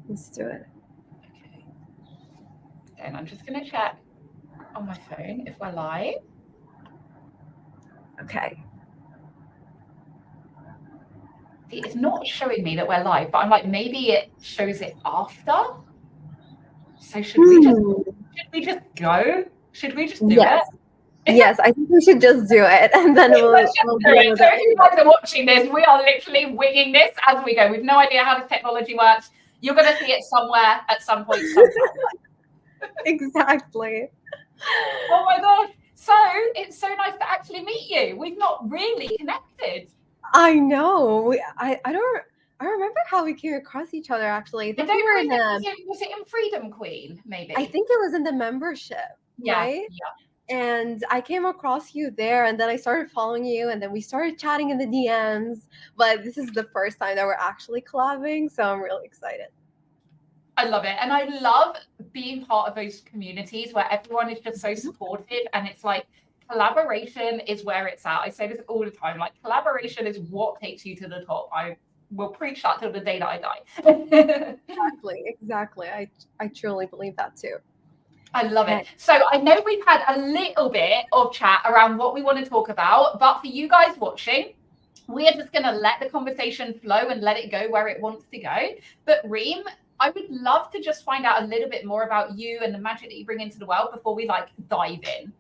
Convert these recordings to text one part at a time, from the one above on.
Let's do it. Okay. And I'm just going to check on my phone if we're live. Okay. See, it's not showing me that we're live, but I'm like, maybe it shows it after. So should we just go? Should we just do it? Yes. Yes, I think we should just do it, and then Let's just we'll do deal it. with So it if you later. guys are watching this, we are literally winging this as we go. We've no idea how this technology works. You're going to see it somewhere at some point, sometime. Exactly. Oh my gosh. So it's so nice to actually meet you. We've not really connected. I know. I remember how we came across each other. Actually, I I think we don't were know in if it a. was it in Freedom Queen, I maybe. think it was in the membership, Yeah, right? yeah. And I came across you there, and then I started following you, and then we started chatting in the DMs. But this is the first time that we're actually collabing, so I'm really excited. I love it. And I love being part of those communities where everyone is just so supportive and it's like collaboration is where it's at. I say this all the time, like collaboration is what takes you to the top. I will preach that till the day that I die. Exactly. I truly believe that too. I love it. Okay. So I know we've had a little bit of chat around what we want to talk about, but for you guys watching, we are just going to let the conversation flow and let it go where it wants to go. But Reem, I would love to just find out a little bit more about you and the magic that you bring into the world before we like dive in.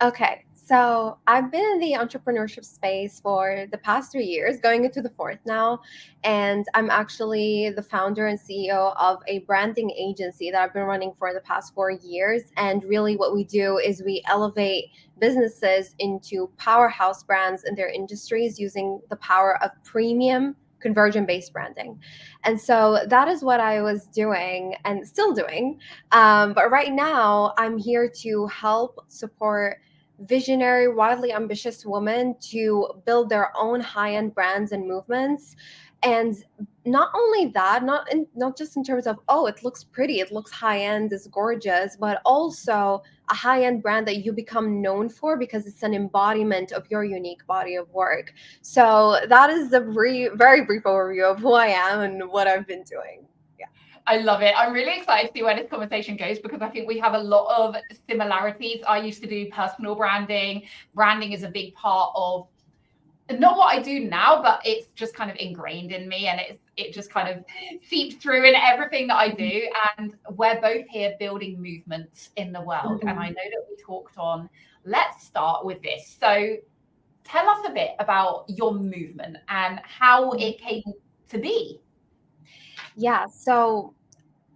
Okay, so I've been in the entrepreneurship space for the past 3 years, going into the fourth now. And I'm actually the founder and CEO of a branding agency that I've been running for the past 4 years. And really, what we do is we elevate businesses into powerhouse brands in their industries using the power of premium conversion based branding. And so that is what I was doing and still doing. But right now, I'm here to help support visionary, wildly ambitious women to build their own high-end brands and movements. And not only that, not just in terms of, oh, it looks pretty, it looks high-end, it's gorgeous, but also a high-end brand that you become known for because it's an embodiment of your unique body of work. So that is the very brief overview of who I am and what I've been doing. I love it. I'm really excited to see where this conversation goes because I think we have a lot of similarities. I used to do personal branding. Branding is a big part of not what I do now, but it's just kind of ingrained in me and it just kind of seeps through in everything that I do. And we're both here building movements in the world. And I know that we talked on, let's start with this. So tell us a bit about your movement and how it came to be. Yeah, so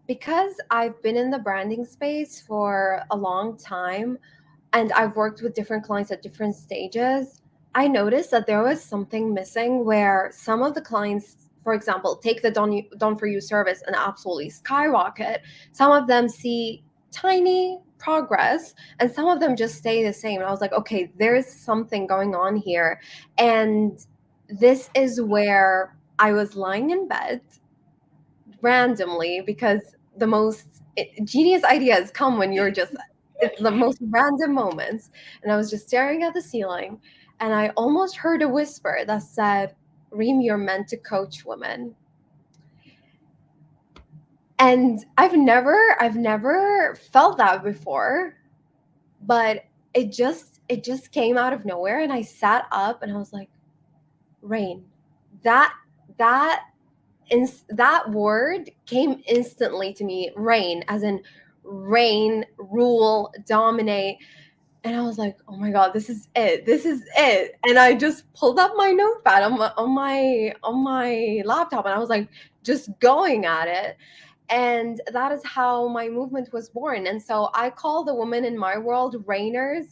because I've been in the branding space for a long time and I've worked with different clients at different stages, I noticed that there was something missing where some of the clients, for example, take the done for you service and absolutely skyrocket. Some of them see tiny progress and some of them just stay the same. And I was like, okay, there's something going on here. And this is where I was lying in bed randomly because the most genius ideas come when you're just it's the most random moments. And I was just staring at the ceiling and I almost heard a whisper that said, Reem, you're meant to coach women. And I've never felt that before, but it just came out of nowhere. And I sat up and I was like, Rain, that that that word came instantly to me. Reign, as in reign, rule, dominate. And I was like, oh my god, this is it, this is it. And I just pulled up my notepad on my laptop and I was like just going at it. And that is how my movement was born. And so I call the women in my world reigners.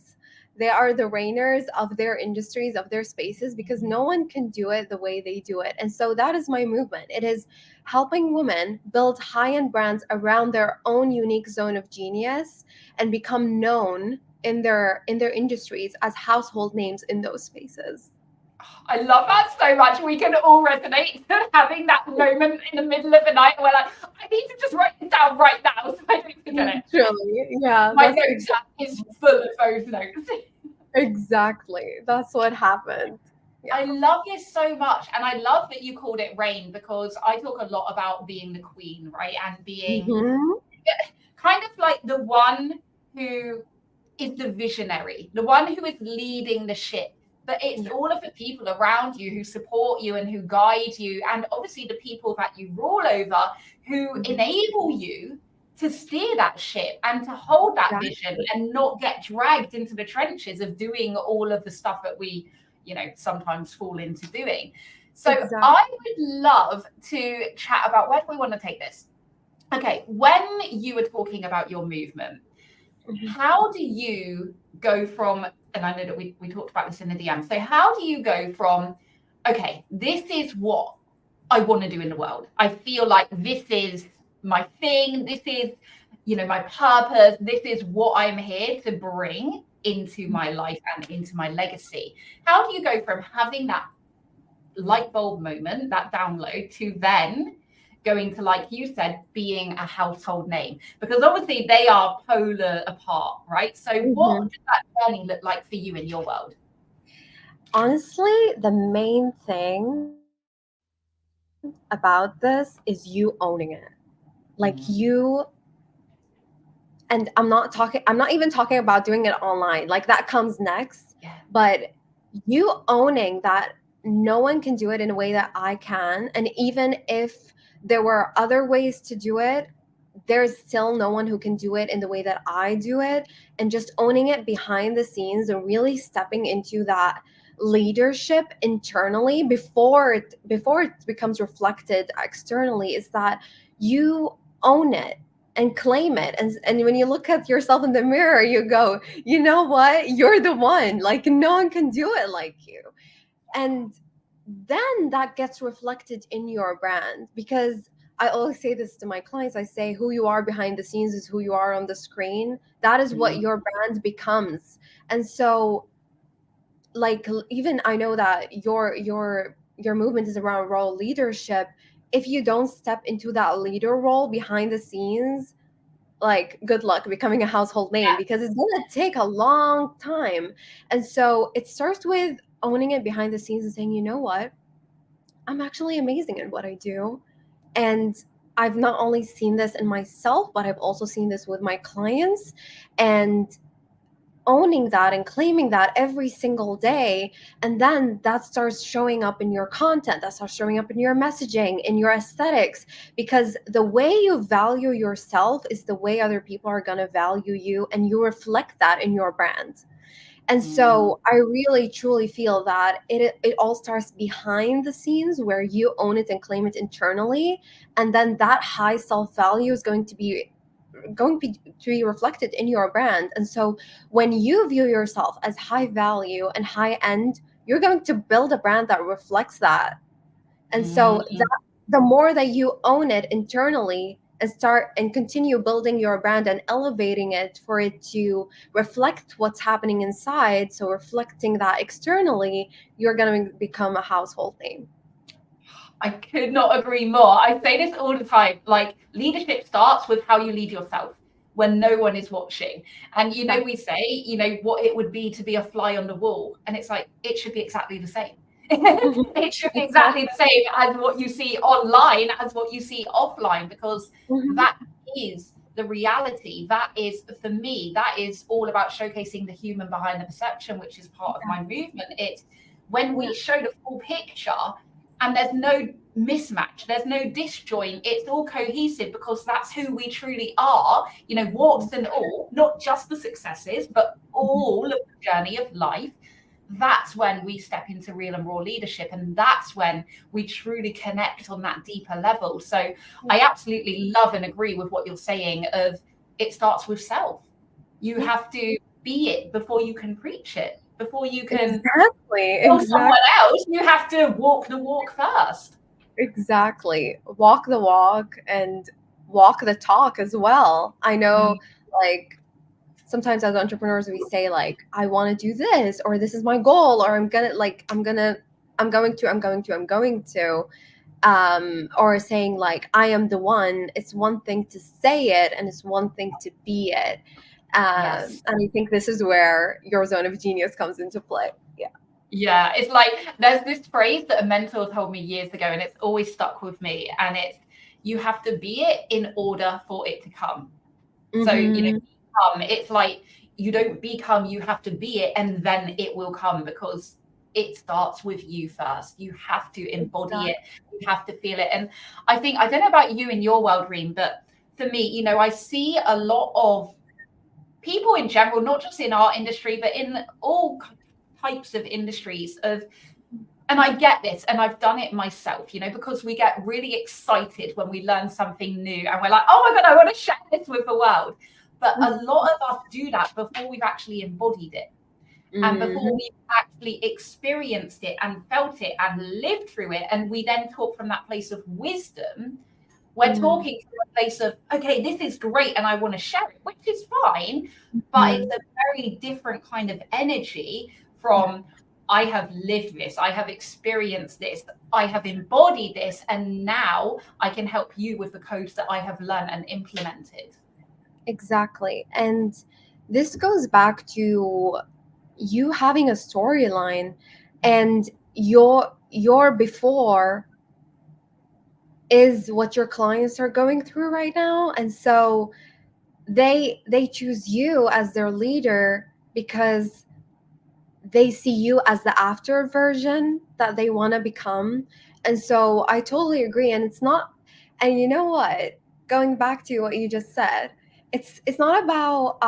They are the reigners of their industries, of their spaces, because no one can do it the way they do it. And so that is my movement. It is helping women build high-end brands around their own unique zone of genius and become known in their industries as household names in those spaces. I love that so much. We can all resonate having that moment in the middle of the night where like, I need to just write it down right now so I don't forget it. Truly, yeah, My notes app is full of those notes. exactly. That's what happened. Yeah. I love this so much. And I love that you called it Rain, because I talk a lot about being the queen, right? And being Mm-hmm. kind of like the one who is the visionary, the one who is leading the ship. But it's Yeah. all of the people around you who support you and who guide you, and obviously the people that you rule over who Mm-hmm. enable you to steer that ship and to hold that vision Exactly. and not get dragged into the trenches of doing all of the stuff that we, sometimes fall into doing. So Exactly. I would love to chat about, where do we want to take this? Okay, when you were talking about your movement, Mm-hmm. how do you go from, and I know that we talked about this in the DM, so how do you go from, okay, this is what I want to do in the world, I feel like this is my thing, this is, my purpose, this is what I'm here to bring into my life and into my legacy. How do you go from having that light bulb moment, that download, to then going to, like you said, being a household name? Because obviously they are polar apart, right? So what Mm-hmm. does that journey look like for you in your world? Honestly, the main thing about this is you owning it. Like and I'm not even talking about doing it online. Like that comes next. Yeah. But you owning that no one can do it in a way that I can. And even if there were other ways to do it, there's still no one who can do it in the way that I do it. And just owning it behind the scenes and really stepping into that leadership internally before it becomes reflected externally is that you own it and claim it. And when you look at yourself in the mirror, you go, you know what, you're the one. Like no one can do it like you. And then that gets reflected in your brand, because I always say this to my clients. I say, who you are behind the scenes is who you are on the screen. That is what Mm. your brand becomes. And so, like, even I know that your movement is around role leadership. If you don't step into that leader role behind the scenes, like good luck becoming a household name, Yeah. because it's going to take a long time. And so it starts with owning it behind the scenes and saying, you know what, I'm actually amazing at what I do. And I've not only seen this in myself, but I've also seen this with my clients. And owning that and claiming that every single day, and then that starts showing up in your content, that starts showing up in your messaging, in your aesthetics, because the way you value yourself is the way other people are going to value you, and you reflect that in your brand. And Mm. so I really truly feel that it all starts behind the scenes, where you own it and claim it internally, and then that high self-value is going to be reflected in your brand. And so when you view yourself as high value and high end, you're going to build a brand that reflects that. And so Mm. that the more that you own it internally and start and continue building your brand and elevating it for it to reflect what's happening inside, so reflecting that externally, you're going to become a household name. I could not agree more. I say this all the time. Like, leadership starts with how you lead yourself when no one is watching. And we say, what it would be to be a fly on the wall. And it's like, it should be exactly the same. It should be exactly the same as what you see online, as what you see offline, because Mhm. that is the reality. That is, for me, that is all about showcasing the human behind the perception, which is part of my movement. It's when Yeah. we show the full picture and there's no mismatch, there's no disjoint, it's all cohesive, because that's who we truly are, warts and all, not just the successes, but all of the journey of life. That's when we step into real and raw leadership, and that's when we truly connect on that deeper level. So I absolutely love and agree with what you're saying of, it starts with self. You Yeah. have to be it before you can preach it, before you can Exactly. tell someone Exactly. else. You have to walk the walk first. Exactly. Walk the walk and walk the talk as well. I Mm. know, like, sometimes as entrepreneurs, we say, like, I want to do this, or this is my goal, or I'm going to. Or saying, like, I am the one. It's one thing to say it, and it's one thing to be it. Yes. And I think this is where your zone of genius comes into play. Yeah. Yeah, it's like there's this phrase that a mentor told me years ago, and it's always stuck with me. And it's you have to be it in order for it to come. So, Mm-hmm. it's like you don't become, you have to be it, and then it will come because it starts with you first. You have to embody it, Exactly. you have to feel it. And I think, I don't know about you in your world, Reem, but for me, I see a lot of people in general, not just in our industry, but in all types of industries of, and I get this, and I've done it myself, because we get really excited when we learn something new and we're like, oh my God, I want to share this with the world. But a lot of us do that before we've actually embodied it and before Mm-hmm. we've actually experienced it and felt it and lived through it. And we then talk from that place of wisdom. We're Mm-hmm. talking from a place of, okay, this is great and I want to share it, which is fine, but Mm-hmm. it's a very different kind of energy from, I have lived this, I have experienced this, I have embodied this, and now I can help you with the codes that I have learned and implemented. Exactly. And this goes back to you having a storyline, and your before is what your clients are going through right now. And so they choose you as their leader because they see you as the after version that they want to become. And so I totally agree. And it's not, and you know what, going back to what you just said, it's not about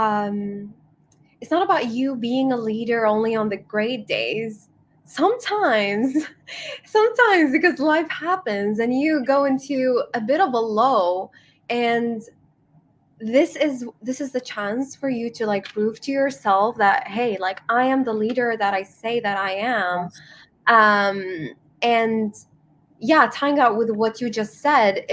it's not about you being a leader only on the great days. Sometimes sometimes because life happens and you go into a bit of a low, and this is the chance for you to like prove to yourself that, hey, like, I am the leader that I say that I am. And yeah, tying out with what you just said,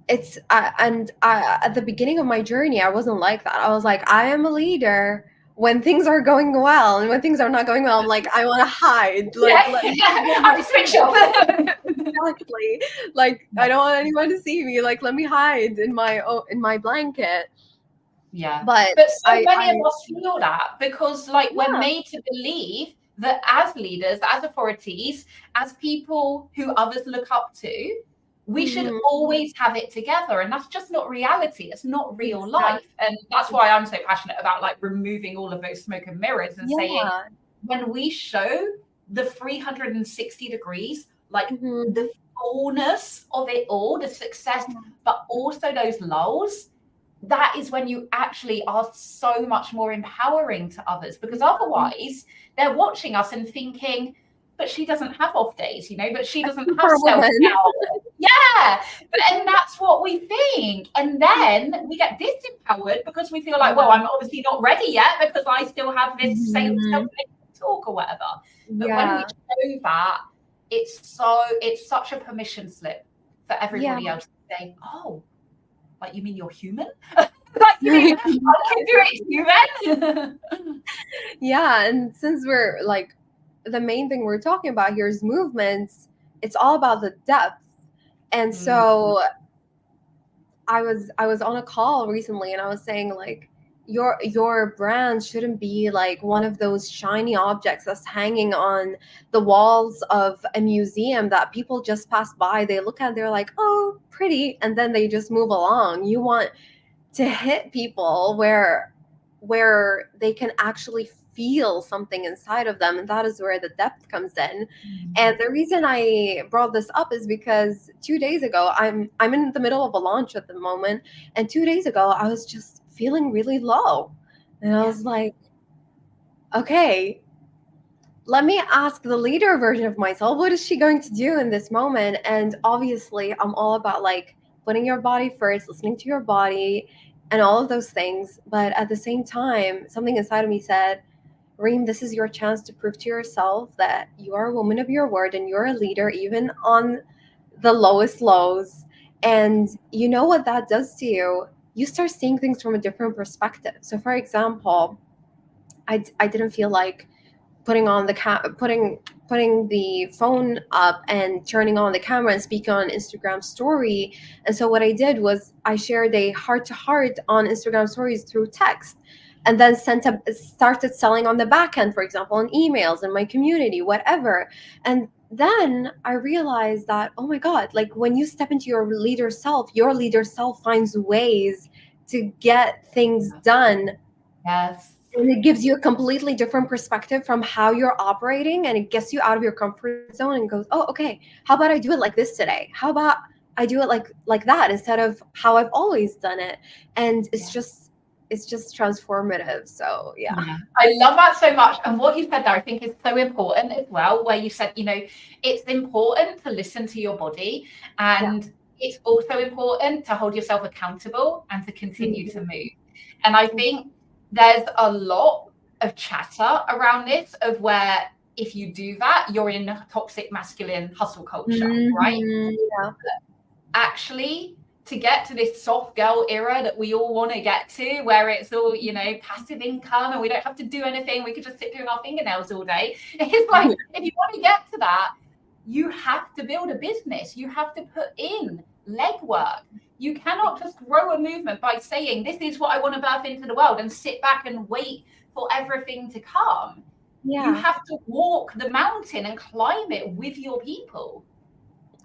at the beginning of my journey, I wasn't like that. I was like, I am a leader when things are going well, and when things are not going well, I'm like, I want to hide, like, Yeah, let me hide I my have to switch up. exactly, like, I don't want anyone to see me, like, let me hide in my blanket. Yeah. But But so many of I us feel that because, like, we're yeah. made to believe that as leaders, as authorities, as people who others look up to, we should Mhm. always have it together. And that's just not reality. It's not real Exactly. life. And that's why I'm so passionate about like removing all of those smoke and mirrors and saying, Yeah. when we show the 360 degrees, like Mhm. the fullness of it all, the success, but also those lulls, that is when you actually are so much more empowering to others, because otherwise they're watching us and thinking, but she doesn't have off days, but she doesn't have Superwoman. self-doubt. Yeah, and that's what we think. And then we get disempowered because we feel like, well, I'm obviously not ready yet because I still have this same Mhm. talk or whatever. But when we Yeah. show that, it's such a permission slip for Yeah. everybody else to say, oh, like, you mean you're human? Like, you mean I can do it human? Yeah, and since we're like, the main thing we're talking about here is movements, it's all about the depth. And Mm, so I was on a call recently, and I was saying, like, your brand shouldn't be like one of those shiny objects that's hanging on the walls of a museum that people just pass by, they look at, they're like, oh, pretty, and then they just move along. You want to hit people where they can actually feel something inside of them, and that is where the depth comes in. And the reason I brought this up is because 2 days ago, I'm in the middle of a launch at the moment, and 2 days ago I was just feeling really low, and I yeah. was like, okay, let me ask the leader version of myself, what is she going to do in this moment? And obviously, I'm all about like putting your body first, listening to your body, and all of those things. But at the same time, something inside of me said, Reem, this is your chance to prove to yourself that you are a woman of your word and you're a leader, even on the lowest lows. And you know what that does to you? You start seeing things from a different perspective. So, for example, I didn't feel like putting on the putting the phone up and turning on the camera and speaking on Instagram story. And so what I did was I shared a heart to heart on Instagram stories through text. and then started selling on the back end, for example, on emails in my community, whatever. And then I realized that, oh my God, like when you step into your leader self finds ways to get things done, Yes. and it gives you a completely different perspective from how you're operating, and it gets you out of your comfort zone and goes, oh, okay, how about I do it like this today? How about I do it like that instead of how I've always done it? And it's just transformative. So yeah. Yeah, I love that so much. And what you said there, I think is so important as well, where you said, it's important to listen to your body, Yeah. and it's also important to hold yourself accountable and to continue to Mhm. move. And I think there's a lot of chatter around this of where if you do that, you're in a toxic masculine hustle culture, right? Mhm. Yeah. Actually, to get to this soft girl era that we all want to get to, where it's all, passive income and we don't have to do anything, we could just sit doing our fingernails all day. It's like, if you want to get to that, you have to build a business. You have to put in legwork. You cannot just grow a movement by saying, this is what I want to birth into the world, and sit back and wait for everything to come. You Yeah. have to walk the mountain and climb it with your people.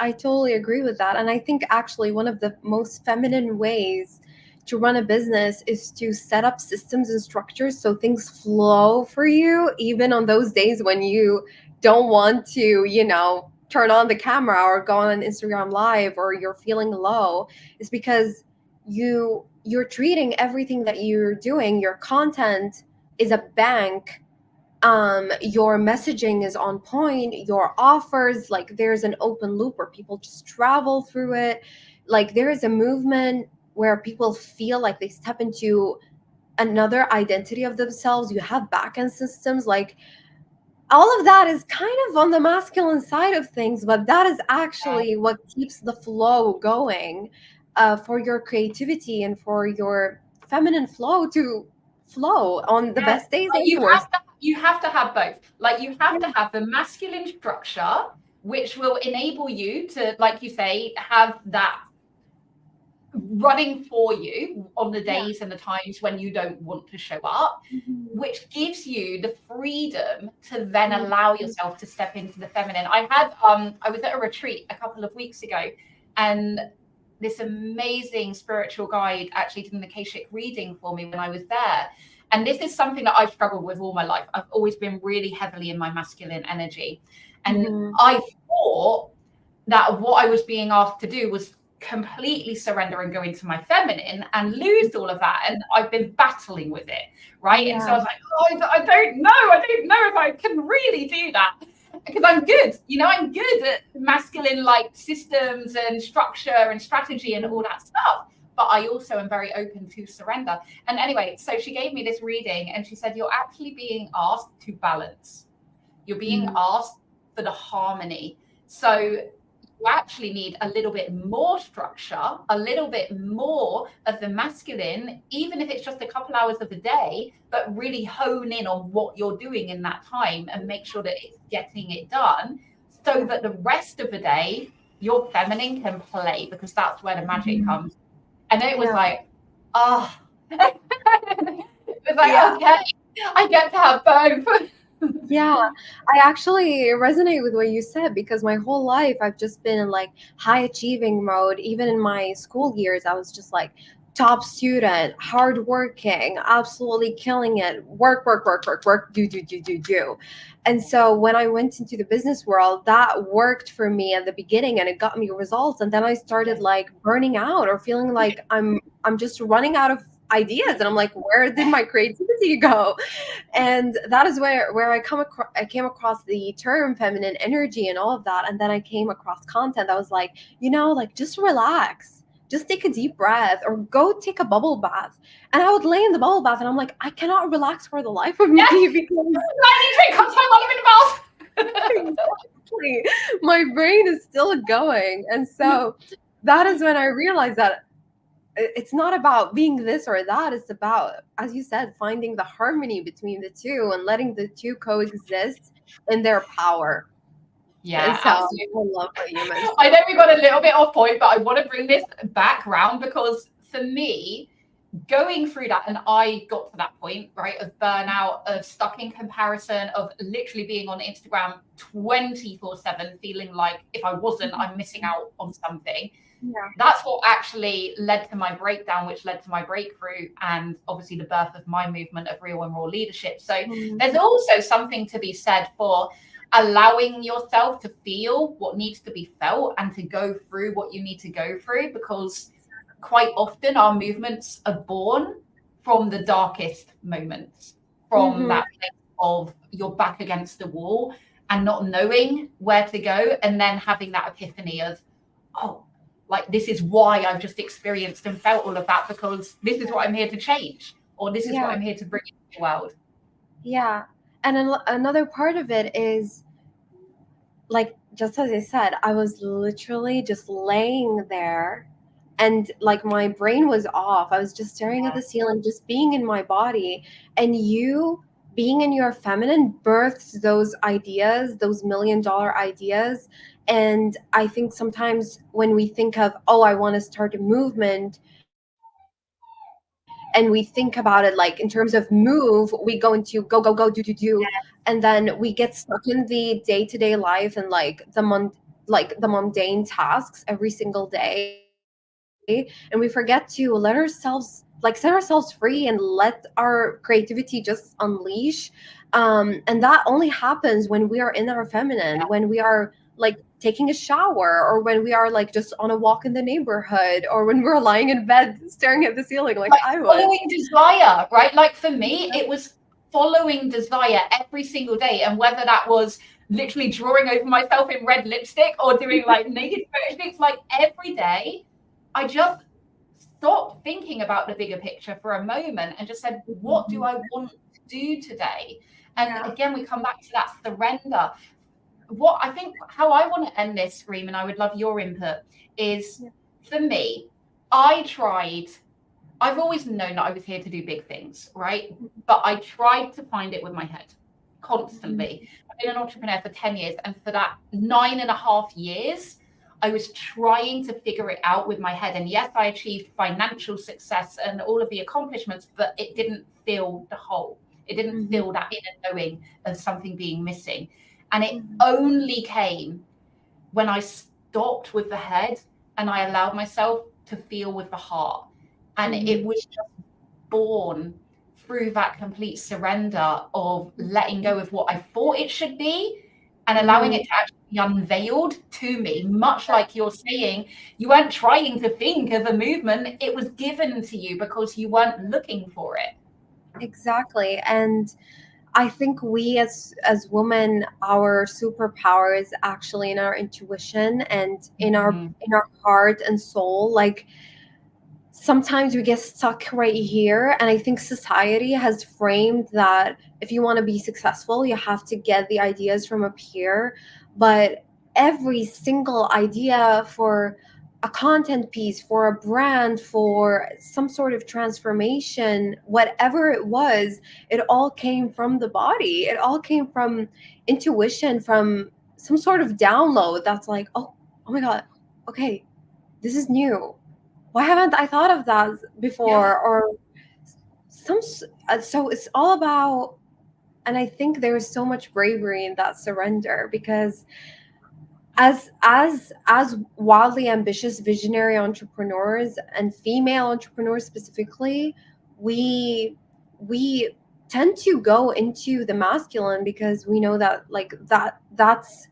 I totally agree with that. And I think actually one of the most feminine ways to run a business is to set up systems and structures so things flow for you, even on those days when you don't want to, turn on the camera or go on Instagram live, or you're feeling low. Is because you're treating everything that you're doing, your content is a bank, your messaging is on point, your offers, like there's an open loop where people just travel through it, like there is a movement where people feel like they step into another identity of themselves. You have backend systems, like all of that is kind of on the masculine side of things, but that is actually what keeps the flow going, for your creativity and for your feminine flow to flow on the Yeah, best days like and the worst. you have to have both. Like you have to have the masculine structure, which will enable you to, like you say, have that running for you on the Yeah. days and the times when you don't want to show up, Mhm. which gives you the freedom to then Mhm. allow yourself to step into the feminine. I was at a retreat a couple of weeks ago, and this amazing spiritual guide actually did an Akashic reading for me when I was there. And this is something that I've struggled with all my life. I've always been really heavily in my masculine energy. And Mhm. I thought that what I was being asked to do was completely surrender and go into my feminine and lose all of that. And I've been battling with it, right? And so I Yeah. was like, oh, I don't know. I don't know if I can really do that. Because I'm good, I'm good at masculine like systems and structure and strategy and all that stuff. But I also am very open to surrender. And anyway, so she gave me this reading and she said, you're actually being asked to balance. You're being Mm. asked for the harmony. So you actually need a little bit more structure, a little bit more of the masculine, even if it's just a couple hours of the day, but really hone in on what you're doing in that time and make sure that it's getting it done so that the rest of the day, your feminine can play, because that's where the magic Mhm. comes. And it was Yeah. like, oh, it was like, Yeah. okay, I get to have both. Yeah. I actually resonate with what you said, because my whole life I've just been in like high achieving mode. Even in my school years, I was just like top student, hardworking, absolutely killing it. Work, work, work, work, work, do, do, do, do, do. And so when I went into the business world, that worked for me at the beginning and it got me results. And then I started like burning out or feeling like I'm just running out of ideas. And I'm like, where did my creativity go? And that is where I came across the term feminine energy and all of that. And then I came across content that was like, like just relax, just take a deep breath or go take a bubble bath. And I would lay in the bubble bath and I'm like, I cannot relax for the life of me Yes, because I need to come time while I'm in the bath. exactly, my brain is still going. And so that is when I realized that it's not about being this or that. It's about, as you said, finding the harmony between the two and letting the two coexist in their power. And Yeah, so I absolutely. love what you mentioned. I know we got a little bit off point, but I want to bring this back round because for me, going through that, and I got to that point, right, of burnout, of stuck in comparison, of literally being on Instagram 24/7, feeling like if I wasn't, I'm missing out on something. Yeah. That's what actually led to my breakdown, which led to my breakthrough, and obviously the birth of my movement of real and raw leadership. So there's also something to be said for allowing yourself to feel what needs to be felt and to go through what you need to go through, because quite often our movements are born from the darkest moments, from that place of you're back against the wall and not knowing where to go, and then having that epiphany of, oh, like this is why I've just experienced and felt all of that, because this is what I'm here to change, or this is what I'm here to bring into the world. Yeah. And another part of it is, like, just as I said, I was literally just laying there and like my brain was off. I was just staring at the ceiling, just being in my body. And you being in your feminine births those ideas, those $1 million ideas. And I think sometimes when we think of, oh, I want to start a movement, and we think about it like in terms of move, we go into go, go, go, do, and then we get stuck in the day-to-day life and like the mundane tasks every single day, and we forget to set ourselves free and let our creativity just unleash. And that only happens when we are in our feminine, when we are like taking a shower, or when we are like just on a walk in the neighborhood, or when we're lying in bed staring at the ceiling like I was. Following desire, right? Like for me, it was following desire every single day. And whether that was literally drawing over myself in red lipstick or doing like naked photo shoots, like every day, I just stopped thinking about the bigger picture for a moment and just said, what do I want to do today? And again, we come back to that surrender. What I think, how I want to end this, Reem, and I would love your input, is for me, I've always known that I was here to do big things, right? But I tried to find it with my head constantly. I've been an entrepreneur for 10 years, and for that 9.5 years, I was trying to figure it out with my head. And yes, I achieved financial success and all of the accomplishments, but it didn't fill the hole. It didn't fill that inner knowing of something being missing. And it only came when I stopped with the head and I allowed myself to feel with the heart. And it was just born through that complete surrender of letting go of what I thought it should be and allowing it to actually be unveiled to me. Much like you're saying, you weren't trying to think of a movement, it was given to you because you weren't looking for it. Exactly. And I think we as women, our superpower is actually in our intuition and in our heart and soul. Like sometimes we get stuck right here, and I think society has framed that if you want to be successful, you have to get the ideas from up here. But every single idea for a content piece, for a brand, for some sort of transformation, whatever it was, it all came from the body. It all came from intuition, from some sort of download that's like, oh my God, okay, this is new. Why haven't I thought of that before? Or so it's all about, and I think there is so much bravery in that surrender, because as wildly ambitious visionary entrepreneurs and female entrepreneurs specifically, we tend to go into the masculine because we know that like that's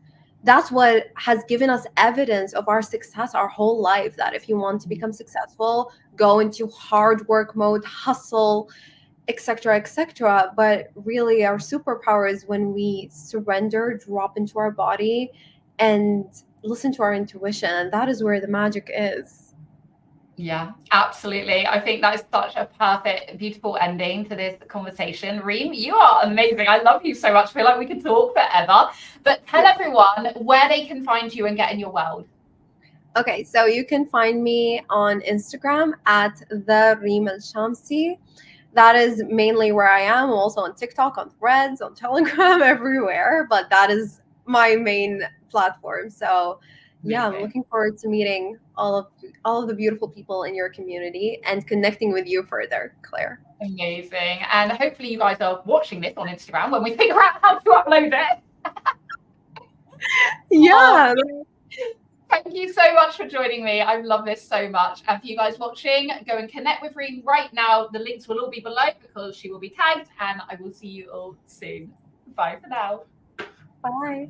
what has given us evidence of our success our whole life, that if you want to become successful, go into hard work mode, hustle, etc., etc. But really our superpower is when we surrender, drop into our body, and listen to our intuition. And that is where the magic is. Yeah, absolutely. I think that is such a perfect, beautiful ending to this conversation. Reem, you are amazing. I love you so much. I feel like we could talk forever. But tell everyone where they can find you and get in your world. Okay, so you can find me on Instagram at the Reem Alshamsi. That is mainly where I am. I'm also on TikTok, on Threads, on Telegram, everywhere. But that is my main platform. So Yeah, I'm Amazing. looking forward to meeting all of the beautiful people in your community and connecting with you further, Claire. Amazing. And hopefully you guys are watching this on Instagram when we figure out how to upload it. Yeah. Thank you so much for joining me. I love this so much. And for you guys watching, go and connect with Reem right now. The links will all be below because she will be tagged, and I will see you all soon. Bye for now. Bye.